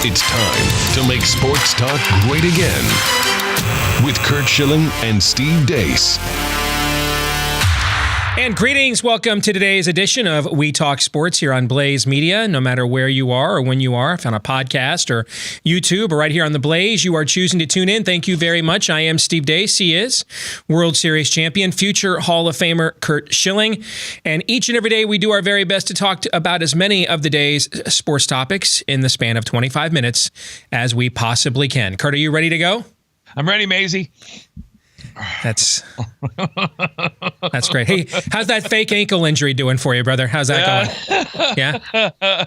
It's time to make sports talk great again with Curt Schilling and Steve Deace. And greetings. Welcome to today's edition of We Talk Sports here on Blaze Media. No matter where you are or when you are, if on a podcast or YouTube or right here on the Blaze, you are choosing to tune in. Thank you very much. I am Steve Deace. He is World Series champion, future Hall of Famer Curt Schilling. And each and every day we do our very best to talk about as many of the day's sports topics in the span of 25 minutes as we possibly can. Curt, are you ready to go? I'm ready, Maisie. That's great. Hey, how's that fake ankle injury doing for you, brother? How's that going? Yeah.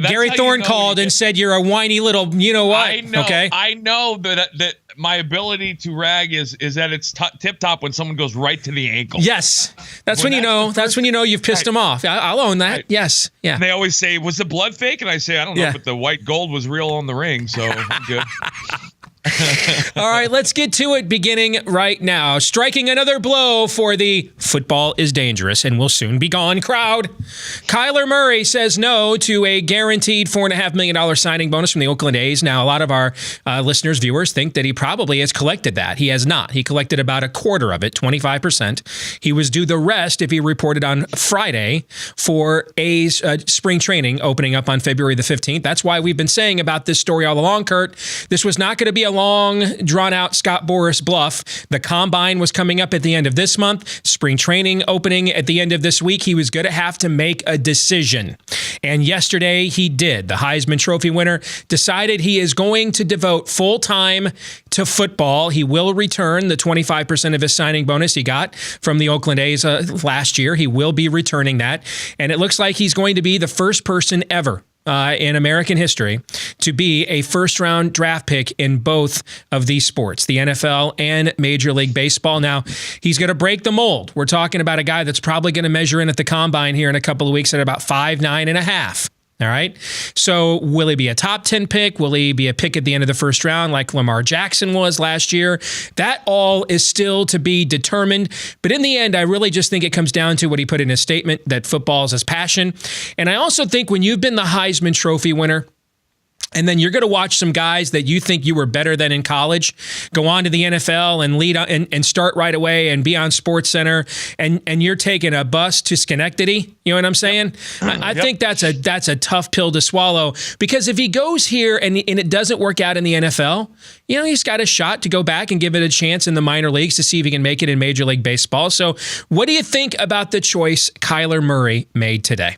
Gary Thorne called and said you're a whiny little, you know what? I know. Okay. I know that my ability to rag is at its tip top when someone goes right to the ankle. Yes, that's when you know. That's when you know you've pissed them off. I'll own that. Right. Yes. Yeah. And they always say, "Was the blood fake?" And I say, "I don't know, but the white gold was real on the ring, so I'm good." All right, let's get to it beginning right now. Striking another blow for the football is dangerous and will soon be gone crowd. Kyler Murray says no to a guaranteed $4.5 million signing bonus from the Oakland A's. Now, a lot of our listeners, viewers, think that he probably has collected that. He has not. He collected about a quarter of it, 25%. He was due the rest if he reported on Friday for A's spring training opening up on February the 15th. That's why we've been saying about this story all along, Curt. This was not going to be a long, drawn-out Scott Boras bluff. The combine was coming up at the end of this month. Spring training opening at the end of this week. He was going to have to make a decision. And yesterday he did. The Heisman Trophy winner decided he is going to devote full time to football. He will return the 25% of his signing bonus he got from the Oakland A's last year. He will be returning that. And it looks like he's going to be the first person ever in American history to be a first-round draft pick in both of these sports, the NFL and Major League Baseball. Now, he's going to break the mold. We're talking about a guy that's probably going to measure in at the combine here in a couple of weeks at about 5'9.5". All right. So will he be a top 10 pick? Will he be a pick at the end of the first round like Lamar Jackson was last year? That all is still to be determined. But in the end, I really just think it comes down to what he put in his statement, that football is his passion. And I also think when you've been the Heisman Trophy winner, and then you're going to watch some guys that you think you were better than in college go on to the NFL and lead and start right away and be on SportsCenter, and you're taking a bus to Schenectady. You know what I'm saying? I think that's a tough pill to swallow, because if he goes here and it doesn't work out in the NFL, you know, he's got a shot to go back and give it a chance in the minor leagues to see if he can make it in Major League Baseball. So what do you think about the choice Kyler Murray made today?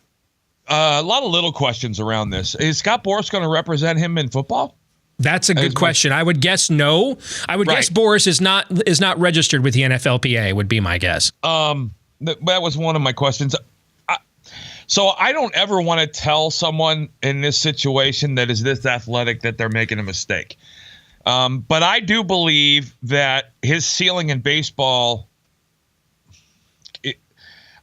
A lot of little questions around this. Is Scott Boras going to represent him in football? That's a good question. I would guess no. I would guess Boras is not registered with the NFLPA, would be my guess. That was one of my questions. So I don't ever want to tell someone in this situation that is this athletic that they're making a mistake. But I do believe that his ceiling in baseball,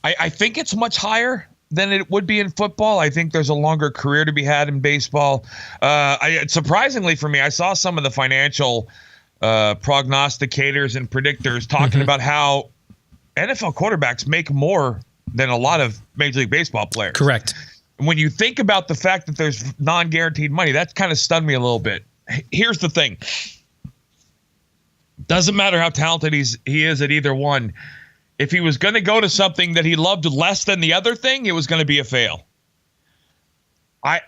I think it's much higher than it would be in football. I think there's a longer career to be had in baseball. Surprisingly for me, I saw some of the financial prognosticators and predictors talking about how NFL quarterbacks make more than a lot of Major League Baseball players. Correct. When you think about the fact that there's non-guaranteed money, that kind of stunned me a little bit. Here's the thing. Doesn't matter how talented he is at either one. If he was going to go to something that he loved less than the other thing, it was going to be a fail. I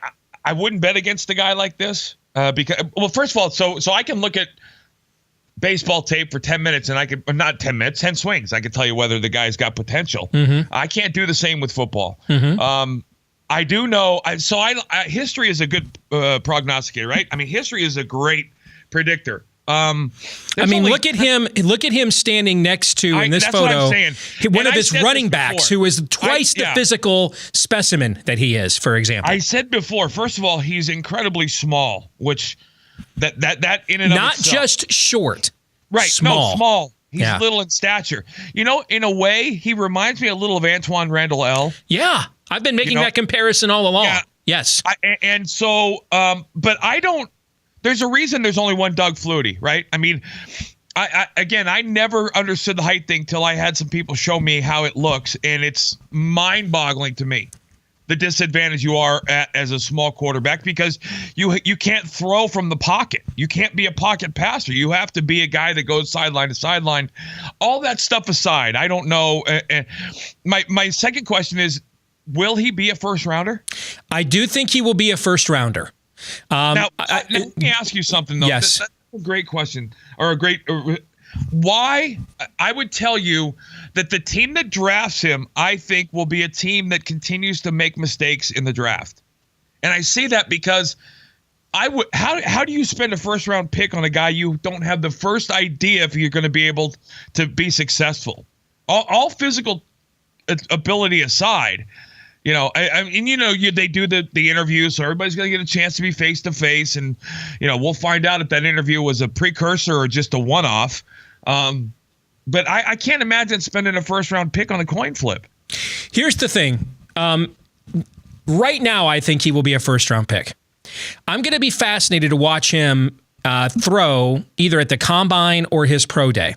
wouldn't bet against a guy like this because, well, first of all, so I can look at baseball tape for 10 minutes and I could, not 10 minutes, 10 swings. I could tell you whether the guy's got potential. I can't do the same with football. I do know. History is a good prognosticator, right? I mean, history is a great predictor. Look at him standing next to in this photo one of his running backs who is twice the physical specimen that he is, for example. I said before, first of all, he's incredibly small, which that in and of not itself, just short, right? Small. No, small. He's little in stature. You know, in a way, he reminds me a little of Antoine Randall L. Yeah, I've been making that comparison all along. Yeah. Yes, but I don't. There's a reason there's only one Doug Flutie, right? I mean, I never understood the height thing till I had some people show me how it looks, and it's mind-boggling to me. the disadvantage you are at as a small quarterback, because you can't throw from the pocket. You can't be a pocket passer. You have to be a guy that goes sideline to sideline. All that stuff aside, I don't know. My second question is, will he be a first rounder? I do think he will be a first rounder. Now, let me ask you something, though. Yes. That's a great question, or a great. Why? I would tell you that the team that drafts him, I think, will be a team that continues to make mistakes in the draft. And I say that because how do you spend a first round pick on a guy you don't have the first idea if you're going to be able to be successful? All physical ability aside, I mean, they do the interview, so everybody's going to get a chance to be face to face, and we'll find out if that interview was a precursor or just a one-off. But I can't imagine spending a first-round pick on a coin flip. Here's the thing. Right now, I think he will be a first-round pick. I'm going to be fascinated to watch him throw either at the Combine or his pro day.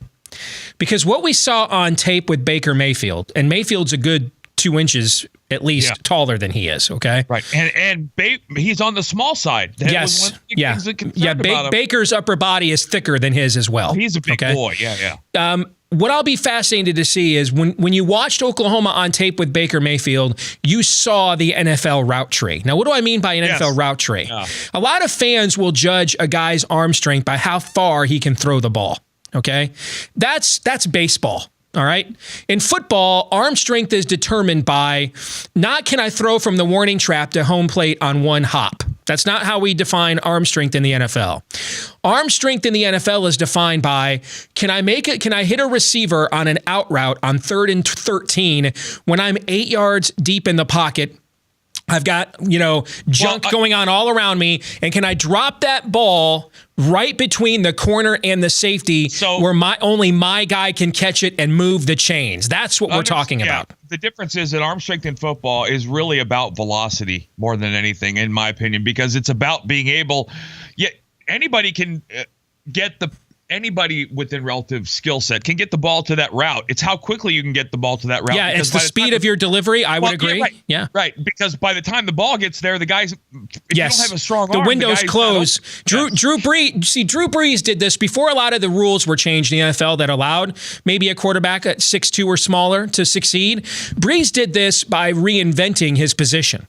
Because what we saw on tape with Baker Mayfield, and Mayfield's a good 2 inches at least taller than he is, okay? Right. And he's on the small side. That was one of the things that concerned about him. Baker's upper body is thicker than his as well. He's a big boy. Yeah. What I'll be fascinated to see is when you watched Oklahoma on tape with Baker Mayfield, you saw the NFL route tree. Now, what do I mean by an NFL route tree? Yeah. A lot of fans will judge a guy's arm strength by how far he can throw the ball, okay? That's baseball. All right. In football, arm strength is determined by not can I throw from the warning trap to home plate on one hop. That's not how we define arm strength in the NFL. Arm strength in the NFL is defined by can I hit a receiver on an out route on 3rd and 13 when I'm 8 yards deep in the pocket? I've got, junk going on all around me. And can I drop that ball right between the corner and the safety where only my guy can catch it and move the chains? That's what we're talking about. The difference is that arm strength in football is really about velocity more than anything, in my opinion, because it's about being able anybody can anybody within relative skill set can get the ball to that route. It's how quickly you can get the ball to that route. Yeah, it's the speed of your delivery. I would agree. Yeah, right. Because by the time the ball gets there, the guys, if you don't have a strong arm, the window's closed. Drew Brees did this before a lot of the rules were changed in the NFL that allowed maybe a quarterback at 6'2" or smaller to succeed. Brees did this by reinventing his position.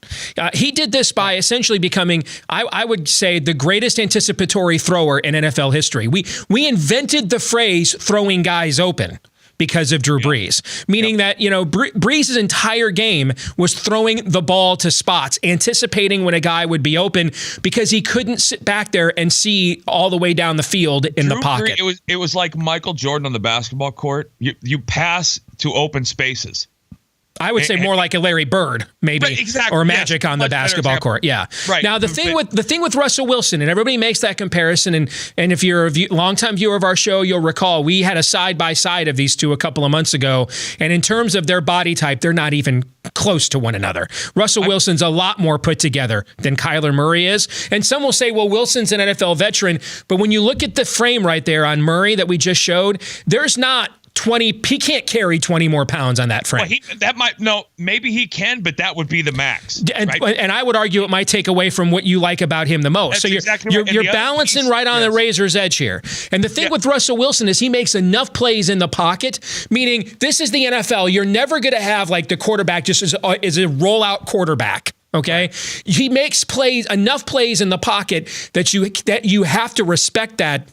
He did this by essentially becoming, I would say, the greatest anticipatory thrower in NFL history. We invented the phrase throwing guys open because of Drew Brees, meaning that, Brees' entire game was throwing the ball to spots, anticipating when a guy would be open because he couldn't sit back there and see all the way down the field in the pocket. It was like Michael Jordan on the basketball court. You pass to open spaces. I would say more like a Larry Bird, maybe, exactly, or Magic on the basketball court. Yeah. Right. Now the thing with Russell Wilson, and everybody makes that comparison, and if you're a longtime viewer of our show, you'll recall we had a side by side of these two a couple of months ago, and in terms of their body type, they're not even close to one another. Russell Wilson's a lot more put together than Kyler Murray is, and some will say, well, Wilson's an NFL veteran, but when you look at the frame right there on Murray that we just showed, there's not 20. He can't carry 20 more pounds on that frame. Maybe he can, but that would be the max. And I would argue it might take away from what you like about him the most. That's you're balancing right on the razor's edge here. And the thing with Russell Wilson is he makes enough plays in the pocket, meaning this is the NFL. You're never going to have like the quarterback just as a rollout quarterback. Okay, he makes enough plays in the pocket that you have to respect that,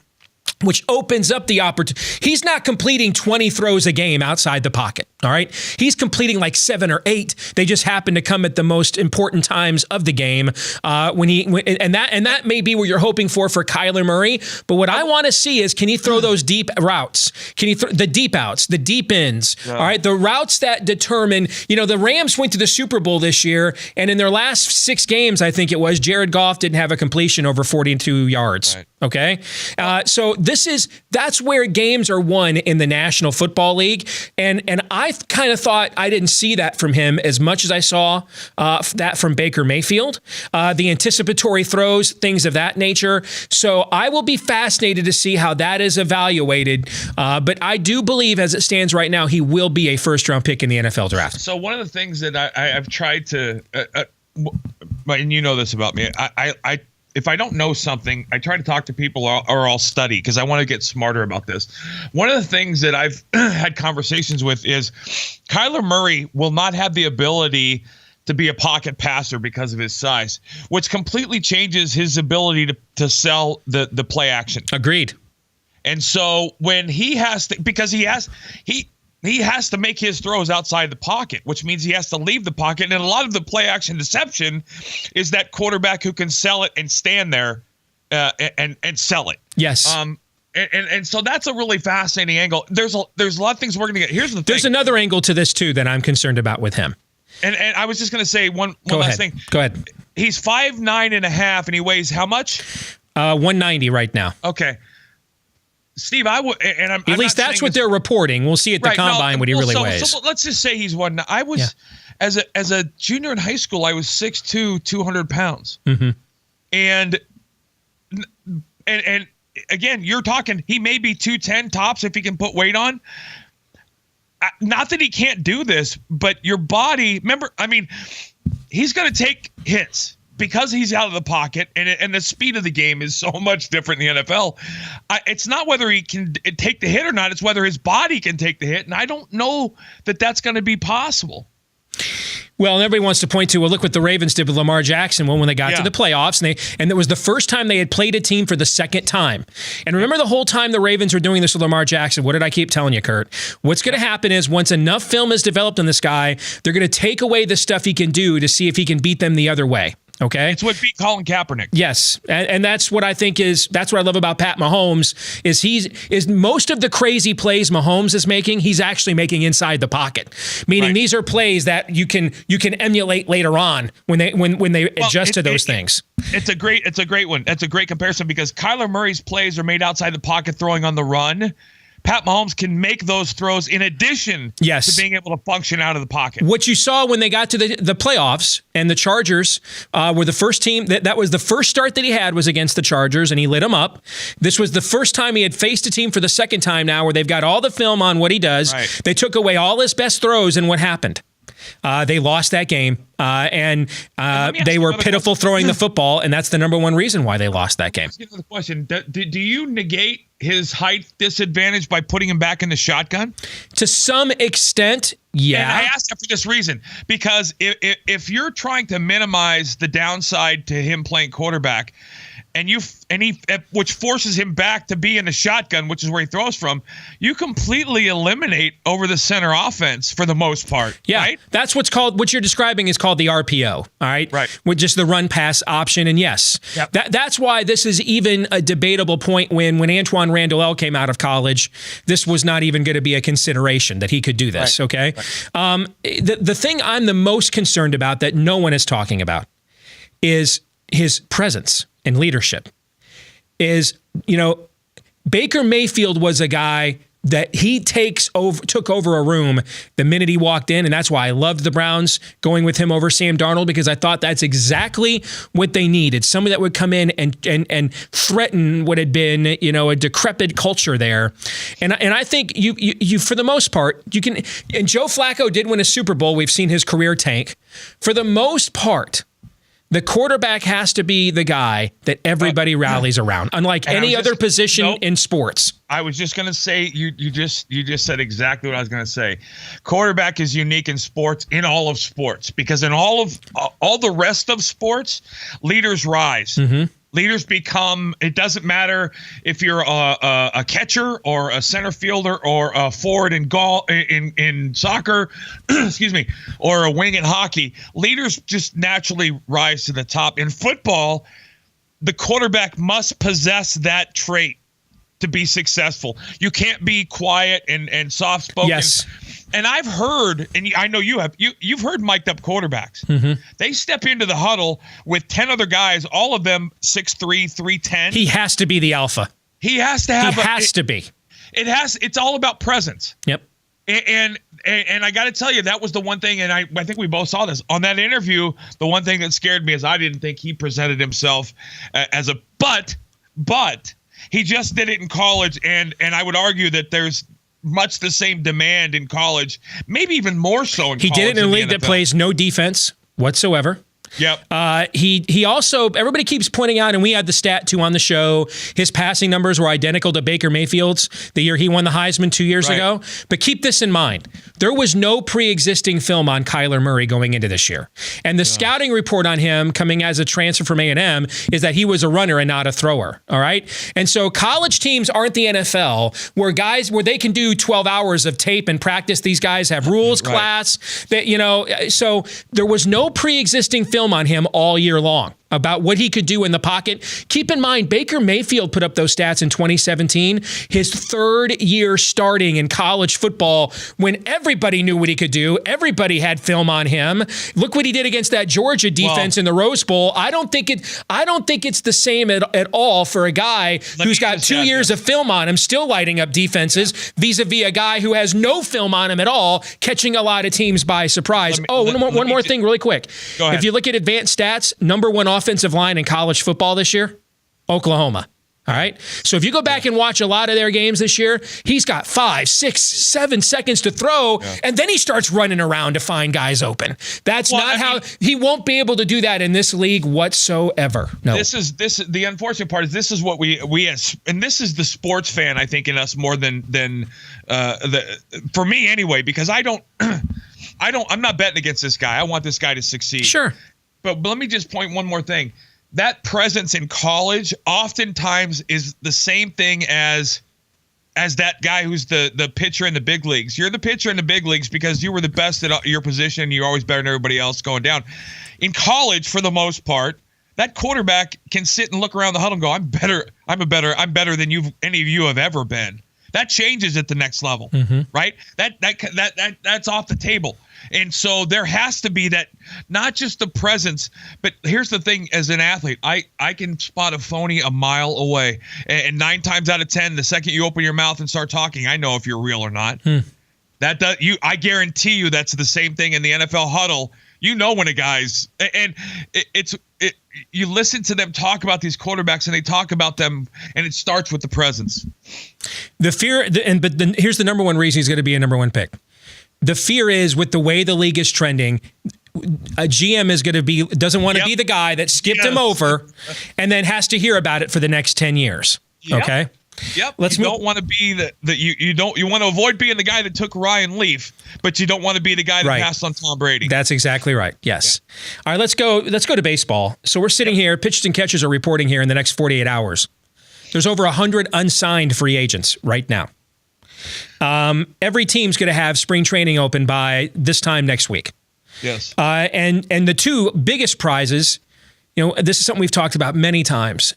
which opens up the opportunity. He's not completing 20 throws a game outside the pocket, all right? He's completing like 7 or 8. They just happen to come at the most important times of the game. And that may be what you're hoping for Kyler Murray. But what I want to see is, can he throw those deep routes? Can he throw the deep outs, the deep ends? Yeah. All right, the routes that determine. The Rams went to the Super Bowl this year, and in their last 6 games, I think it was, Jared Goff didn't have a completion over 42 yards. Right. Okay, so that's where games are won in the National Football League, and I I kind of thought I didn't see that from him as much as I saw that from Baker Mayfield. The anticipatory throws, things of that nature. So I will be fascinated to see how that is evaluated. But I do believe, as it stands right now, he will be a first-round pick in the NFL draft. So one of the things that I've tried to, and you know this about me, I if I don't know something, I try to talk to people or I'll study because I want to get smarter about this. One of the things that I've had conversations with is Kyler Murray will not have the ability to be a pocket passer because of his size, which completely changes his ability to sell the play action. Agreed. And so when he has to, because he has to make his throws outside the pocket, which means he has to leave the pocket. And a lot of the play action deception is that quarterback who can sell it and stand there and sell it. Yes. And so that's a really fascinating angle. There's a lot of things we're going to get. Here's the thing. There's another angle to this too that I'm concerned about with him. And I was just going to say one last thing. Go ahead. He's 5'9.5" and he weighs how much? 190 right now. Okay. Steve, I would, and I'm at least that's what they're reporting. We'll see at the combine what he really weighs. So let's just say he's one. I was as a junior in high school, I was 6'2", 200 pounds, and again, you're talking. He may be 210 tops if he can put weight on. Not that he can't do this, but your body. Remember, I mean, he's going to take hits. Because he's out of the pocket and the speed of the game is so much different in the NFL, it's not whether he can take the hit or not. It's whether his body can take the hit. And I don't know that that's going to be possible. Well, and everybody wants to point to, well, look what the Ravens did with Lamar Jackson when they got to the playoffs. And it was the first time they had played a team for the second time. And remember the whole time the Ravens were doing this with Lamar Jackson, what did I keep telling you, Curt? What's going to happen is once enough film is developed on this guy, they're going to take away the stuff he can do to see if he can beat them the other way. Okay. It's what beat Colin Kaepernick. Yes. And that's what I think that's what I love about Pat Mahomes is most of the crazy plays Mahomes is making, he's actually making inside the pocket. Meaning these are plays that you can emulate later on when they adjust to those things. It's a great one. That's a great comparison because Kyler Murray's plays are made outside the pocket throwing on the run. Pat Mahomes can make those throws in addition to being able to function out of the pocket. What you saw when they got to the playoffs and the Chargers were the first team, that was the first start that he had was against the Chargers and he lit them up. This was the first time he had faced a team for the second time now where they've got all the film on what he does. Right. They took away all his best throws and what happened? They lost that game, and they were pitiful throwing the football, and that's the number one reason why they lost that game. Let's get to the question. Do you negate his height disadvantage by putting him back in the shotgun? To some extent, yeah. And I asked that for this reason, because if you're trying to minimize the downside to him playing quarterback, which forces him back to be in the shotgun, which is where he throws from, you completely eliminate over the center offense for the most part. Yeah, right? That's what you're describing is called the RPO. All right, right, with just the run pass option. And yes, that's why this is even a debatable point. When Antoine Randall came out of college, this was not even going to be a consideration that he could do this. Right. Okay, right. The thing I'm the most concerned about that no one is talking about is his presence and leadership. Baker Mayfield was a guy that he took over a room the minute he walked in, and that's why I loved the Browns going with him over Sam Darnold, because I thought that's exactly what they needed. Somebody that would come in and threaten what had been, a decrepit culture there. And I think you for the most part, you can, and Joe Flacco did win a Super Bowl. We've seen his career tank. For the most part, the quarterback has to be the guy that everybody rallies around, unlike any other position in sports. I was just going to say, you just said exactly what I was going to say. Quarterback is unique in sports, in all of sports, because in all the rest of sports, leaders rise. Mm-hmm. Leaders become, it doesn't matter if you're a catcher or a center fielder or a forward in soccer, excuse me, or a wing in hockey. Leaders just naturally rise to the top. In football, the quarterback must possess that trait to be successful. You can't be quiet and soft-spoken. Yes. And I've heard, and I know you have, you've heard mic'd up quarterbacks. Mm-hmm. They step into the huddle with 10 other guys, all of them 6'3", 310. He has to be the alpha. He has to have. He has to be. It's all about presence. Yep. And I got to tell you, that was the one thing, and I think we both saw this on that interview. The one thing that scared me is I didn't think he presented himself as a but he just did it in college, and I would argue that there's much the same demand in college, maybe even more so in college. He did it in a league that NFL. plays no defense whatsoever. Yep. He also, everybody keeps pointing out, and we had the stat too on the show, his passing numbers were identical to Baker Mayfield's the year he won the Heisman 2 years ago. But keep this in mind. There was no pre-existing film on Kyler Murray going into this year. And the scouting report on him coming as a transfer from A&M is that he was a runner and not a thrower. All right. And so college teams aren't the NFL where they can do 12 hours of tape and practice. These guys have rules class that, so there was no pre-existing film on him all year long about what he could do in the pocket. Keep in mind, Baker Mayfield put up those stats in 2017, his third year starting in college football, when everybody knew what he could do. Everybody had film on him. Look what he did against that Georgia defense in the Rose Bowl. I don't think it's the same at all for a guy who's got 2 years of film on him, still lighting up defenses, vis-a-vis a guy who has no film on him at all, catching a lot of teams by surprise. One more thing really quick. Go ahead. If you look at advanced stats, number one offensive line in college football this year, Oklahoma. All right. So if you go back and watch a lot of their games this year, he's got 5, 6, 7 seconds to throw, and then he starts running around to find guys open. That's he won't be able to do that in this league whatsoever. No. This is the unfortunate part is this is what we as, and this is the sports fan, I think, in us more than for me anyway, because I'm not betting against this guy. I want this guy to succeed. Sure. But let me just point one more thing. That presence in college oftentimes is the same thing as that guy who's the pitcher in the big leagues. You're the pitcher in the big leagues because you were the best at your position. You're always better than everybody else going down. In college, for the most part, that quarterback can sit and look around the huddle and go, I'm better than any of you have ever been. That changes at the next level, right? That's off the table. And so there has to be that, not just the presence, but here's the thing, as an athlete, I can spot a phony a mile away. And 9 times out of 10, the second you open your mouth and start talking, I know if you're real or not. I guarantee you that's the same thing in the NFL huddle. You know when a guy's, and you listen to them talk about these quarterbacks, and they talk about them, and it starts with the presence. The fear, here's the number one reason he's going to be a number one pick. The fear is, with the way the league is trending, a GM is going to doesn't want to be the guy that skipped him over and then has to hear about it for the next 10 years. Yep. Okay. Yep. You don't want to be you want to avoid being the guy that took Ryan Leaf, but you don't want to be the guy that passed on Tom Brady. That's exactly right. Yes. Yeah. All right, let's go to baseball. So we're sitting here, pitchers and catchers are reporting here in the next 48 hours. There's over 100 unsigned free agents right now. Every team's going to have spring training open by this time next week. Yes. And the two biggest prizes, this is something we've talked about many times.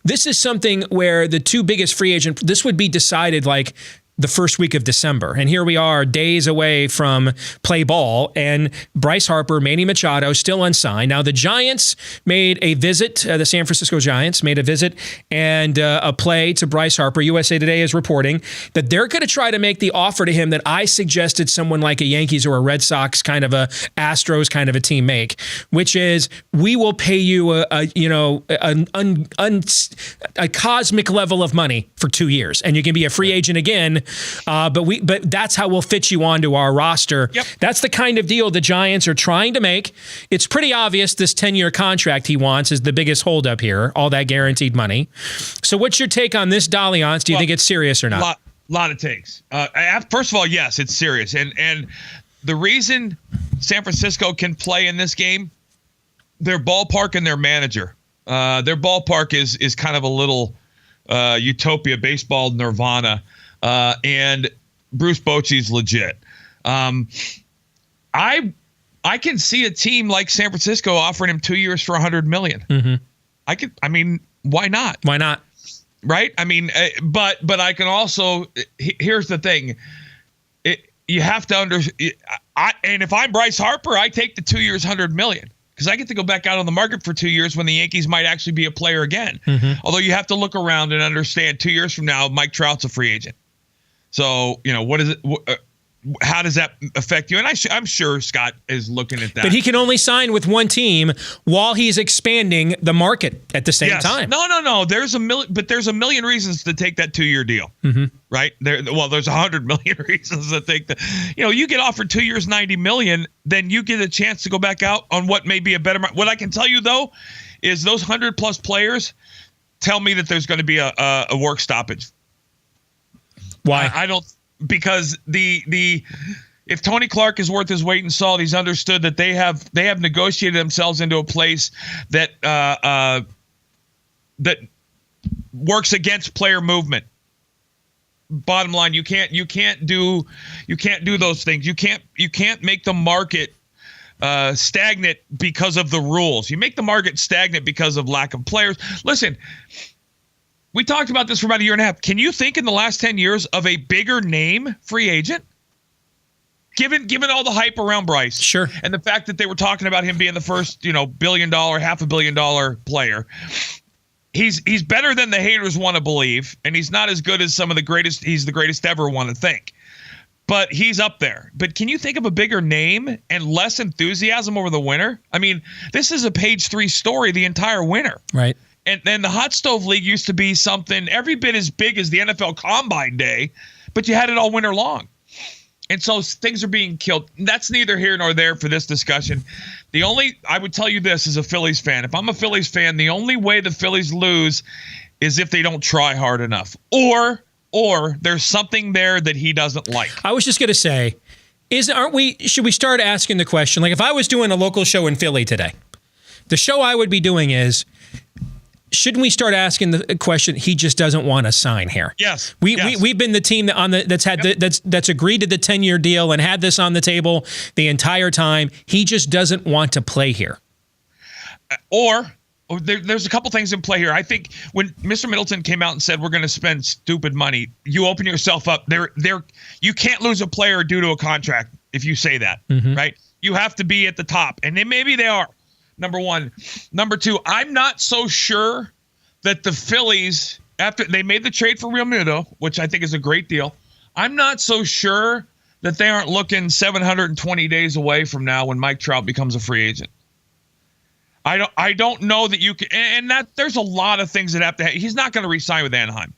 This is something where the two biggest free agent, this would be decided like the first week of December. And here we are days away from play ball, and Bryce Harper, Manny Machado still unsigned. Now the Giants made a visit, the San Francisco Giants made a visit and a play to Bryce Harper. USA Today is reporting that they're going to try to make the offer to him that I suggested someone like a Yankees or a Red Sox kind of a Astros kind of a team make, which is we will pay you a cosmic level of money for 2 years, and you can be a free agent again. But that's how we'll fit you onto our roster. Yep. That's the kind of deal the Giants are trying to make. It's pretty obvious this 10-year contract he wants is the biggest holdup here, all that guaranteed money. So what's your take on this dalliance? Do you think it's serious or not? Lot of takes. First of all, yes, it's serious. And the reason San Francisco can play in this game, their ballpark and their manager. Their ballpark is kind of a little utopia, baseball nirvana. And Bruce Bochy's legit. I can see a team like San Francisco offering him 2 years for $100 million. Mm-hmm. Why not? Why not? Right? But I can also. Here's the thing. You have to understand. And if I'm Bryce Harper, I take the 2 years, $100 million. Because I get to go back out on the market for 2 years when the Yankees might actually be a player again. Mm-hmm. Although you have to look around and understand 2 years from now, Mike Trout's a free agent. So, what is it? How does that affect you? And I'm sure Scott is looking at that. But he can only sign with one team while he's expanding the market at the same time. No. There's a million reasons to take that 2-year deal, right? There's 100 million reasons to take that. You get offered 2 years, $90 million, then you get a chance to go back out on what may be a better market. What I can tell you though is those 100+ players tell me that there's going to be a work stoppage. Why? I don't. Because if Tony Clark is worth his weight in salt, he's understood that they have negotiated themselves into a place that that works against player movement. Bottom line, you can't do those things. You can't make the market stagnant because of the rules. You make the market stagnant because of lack of players. Listen. We talked about this for about a year and a half. Can you think in the last 10 years of a bigger name free agent? Given all the hype around Bryce. Sure. And the fact that they were talking about him being the first, $1 billion, $500 million player. He's better than the haters want to believe, and he's not as good as some of the greatest. He's the greatest ever want to think. But he's up there. But can you think of a bigger name and less enthusiasm over the winter? I mean, this is a page 3 story the entire winter. Right. And then the Hot Stove League used to be something every bit as big as the NFL Combine Day, but you had it all winter long. And so things are being killed. That's neither here nor there for this discussion. I would tell you this as a Phillies fan. If I'm a Phillies fan, the only way the Phillies lose is if they don't try hard enough. Or there's something there that he doesn't like. I was just going to say, should we start asking the question, like if I was doing a local show in Philly today, the show I would be doing is, shouldn't we start asking the question? He just doesn't want to sign here. Yes, we've been the team that's agreed to the 10-year deal and had this on the table the entire time. He just doesn't want to play here. There's a couple things in play here. I think when Mr. Middleton came out and said we're going to spend stupid money, you open yourself up. You can't lose a player due to a contract if you say that, right? You have to be at the top, and maybe they are. Number one. Number two, I'm not so sure that the Phillies, after they made the trade for Real Muto, which I think is a great deal, I'm not so sure that they aren't looking 720 days away from now when Mike Trout becomes a free agent. I don't know that you can, and that there's a lot of things that have to happen. He's not going to re-sign with Anaheim.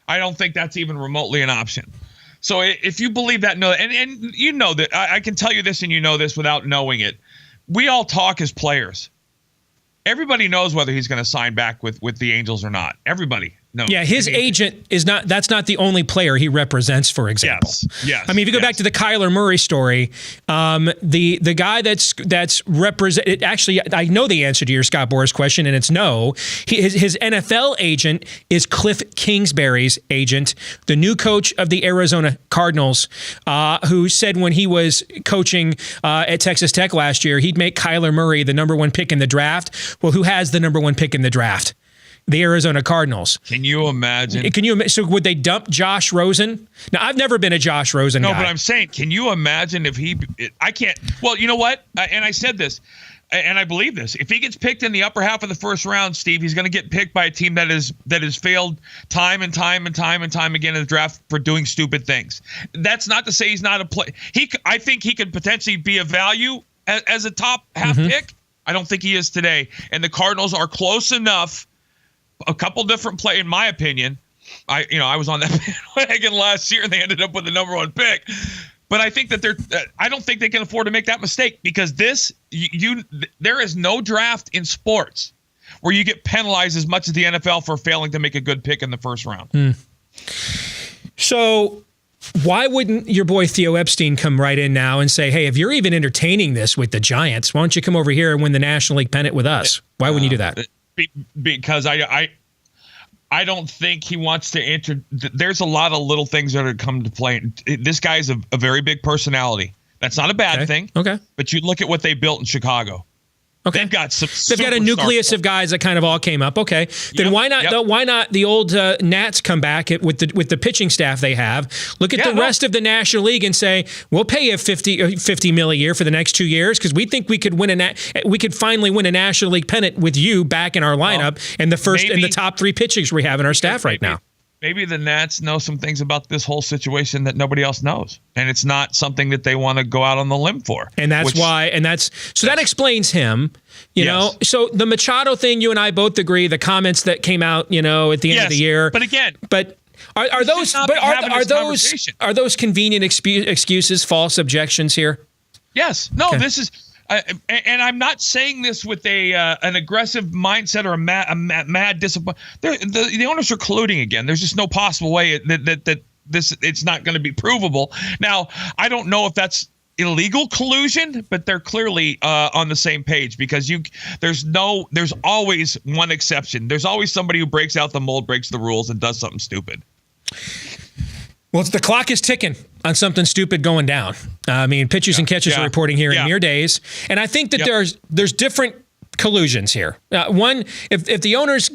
I don't think that's even remotely an option. So if you believe that, and you know that, I can tell you this and you know this without knowing it. We all talk as players. Everybody knows whether he's going to sign back with the Angels or not. Everybody knows. Yeah, his agent is not. That's not the only player he represents, for example. Yes. I mean, if you go back to the Kyler Murray story, the guy that's represented. Actually, I know the answer to your Scott Boras question, and it's no. His NFL agent is Cliff Kingsbury's agent, the new coach of the Arizona Cardinals, who said when he was coaching at Texas Tech last year, he'd make Kyler Murray the number 1 pick in the draft. Well, who has the number 1 pick in the draft? The Arizona Cardinals. Can you imagine? So would they dump Josh Rosen? Now, I've never been a Josh Rosen guy. No, but I'm saying, can you imagine if I can't. Well, you know what? And I said this, and I believe this. If he gets picked in the upper half of the first round, Steve, he's going to get picked by a team that has failed time and time again in the draft for doing stupid things. That's not to say he's not a play. I think he could potentially be a value as a top half pick. I don't think he is today. And the Cardinals are close enough. A couple different play, in my opinion. I was on that bandwagon last year, and they ended up with the number 1 pick. But I think that I don't think they can afford to make that mistake because there is no draft in sports where you get penalized as much as the NFL for failing to make a good pick in the first round. So why wouldn't your boy Theo Epstein come right in now and say, hey, if you're even entertaining this with the Giants, why don't you come over here and win the National League pennant with us? Why wouldn't you do that? Because I don't think he wants to enter. There's a lot of little things that are come to play. This guy's a very big personality. That's not a bad thing. Okay. But you look at what they built in Chicago. Okay. They've got a nucleus of guys that kind of all came up. Okay. Then why not the old Nats come back with the pitching staff they have? Look at the rest of the National League and say, we'll pay you $50 million a year for the next 2 years because we think we could finally win a National League pennant with you back in our lineup and the top 3 pitchers we have in our staff right now. maybe the Nats know some things about this whole situation that nobody else knows, and it's not something that they want to go out on the limb for. And that's why, so that explains him, you know. So the Machado thing, you and I both agree. The comments that came out, you know, at the end of the year. But again, are those convenient excuses, false objections here? Yes. No. Okay. This is. And I'm not saying this with an aggressive mindset or a mad disappointment. The owners are colluding again. There's just no possible way that it's not going to be provable. Now, I don't know if that's illegal collusion, but they're clearly on the same page, because there's always one exception. There's always somebody who breaks out the mold, breaks the rules, and does something stupid. Well, the clock is ticking on something stupid going down. I mean, pitchers and catchers are reporting here in mere days. And I think that there's different collusions here. One, if the owners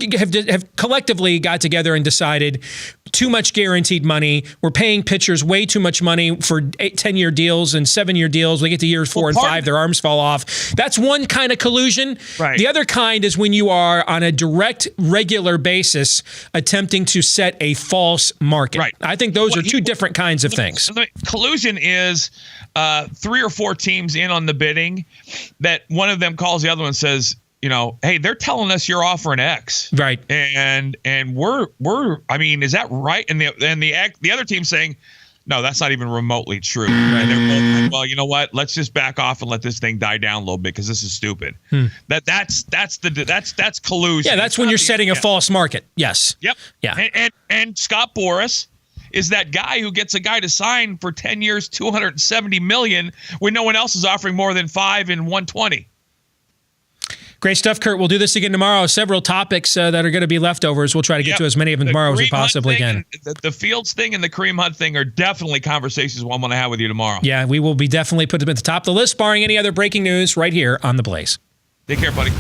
have collectively got together and decided too much guaranteed money, we're paying pitchers way too much money for 10-year deals and 7-year deals. We get to years 4 and 5, their arms fall off. That's one kind of collusion. Right. The other kind is when you are on a direct, regular basis attempting to set a false market. Right. I think those are two different kinds of things. Collusion is 3 or 4 teams in on the bidding that one of them calls the other one and says, you know, hey, they're telling us you're offering X, right? And we're I mean, is that right? And the other team saying, no, that's not even remotely true. Right. And they're both like, well, you know what? Let's just back off and let this thing die down a little bit, because this is stupid. That's collusion. Yeah, that's when you're setting a false market. Yes. Yep. Yeah. And Scott Boras is that guy who gets a guy to sign for 10 years, $270 million, when no one else is offering more than 5 and 120. Great stuff, Curt. We'll do this again tomorrow. Several topics that are going to be leftovers. We'll try to get to as many of them tomorrow as we possibly can. The Fields thing and the Kareem Hunt thing are definitely conversations I'm going to have with you tomorrow. Yeah, we will be definitely put them at the top of the list, barring any other breaking news, right here on The Blaze. Take care, buddy.